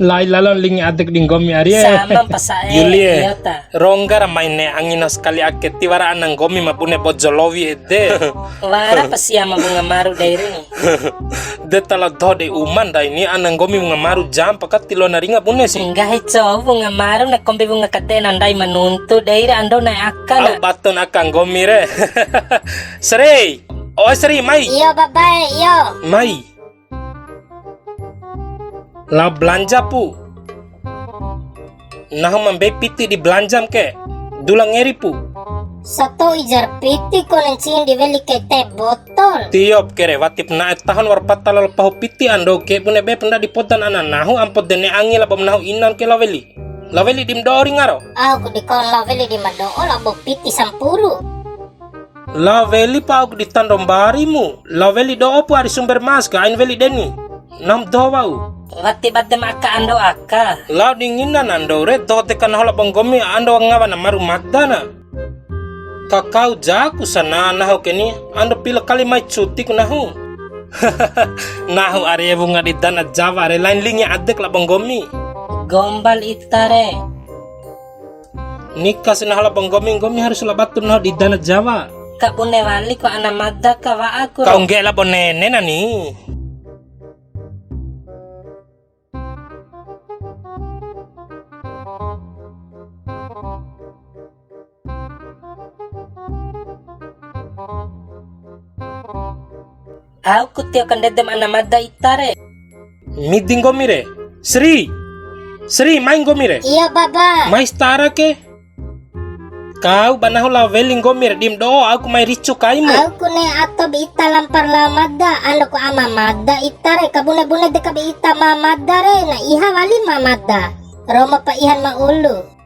Lai lalon ling adik ding gomi Arya. Sama pasae. Yulie, Yota. ronggara maine angina sekali ake tiwara anang gomi mapune bojolowi ede. Wara pasiama bunga maru dairi. De tala dode uman da ini anang gomi bunga maru jam pakat tilo naringa bune si. Enggak heco bunga maru na kombe bunga katena andai manuntu dairi ando na Au akana. baton akang gomi re. Seri, oh Seri mai. Iyo babae, iyo. Mai. La belanja pu. Nah mambe piti di belanjam ke. Dulang ngeri pu. Satu ijar piti konencing di veli ke teh botol. Tiop kere watip na tahun war patalal pahu piti ando ke bune be penda di potan anak nahu ampot dene angi la nahu inan ke laveli. Laveli dim dori ngaro. Aku di kon la veli di madoo la bo piti sampuru. Laveli pa aku di tandom barimu. Laveli do opu ari sumber mas ka ain veli deni. Nam do wau. Wati badde maka ando aka. Lau dinginan ando re do tekan hola banggomi ando ngawa na maru madana. Kakau jaku sana nahu keni ando pila kali mai cuti ku nahu. Nahu are bunga di dana Jawa are lain lingnya adek la banggomi. Gombal itare. Nikah sinahala banggomi gomi harus la batun nahu di dana Jawa. Kak bune wali ko ana madda ka wa aku. Kau nggak lah bonene nani. Aku kutio kan dedem ana madda itare. Miding gomire. Sri. Sri main gomire. Iyo baba. Mai stara ke. Kau banahu la veling gomire dim do aku mai ricu kaimu. Aku ne ato bi ita lampar la madda. Ano ko ama madda itare. Kabune-bune de kabi ita ma madda re. Na iha wali ma madda. Roma pa ihan ma ulu.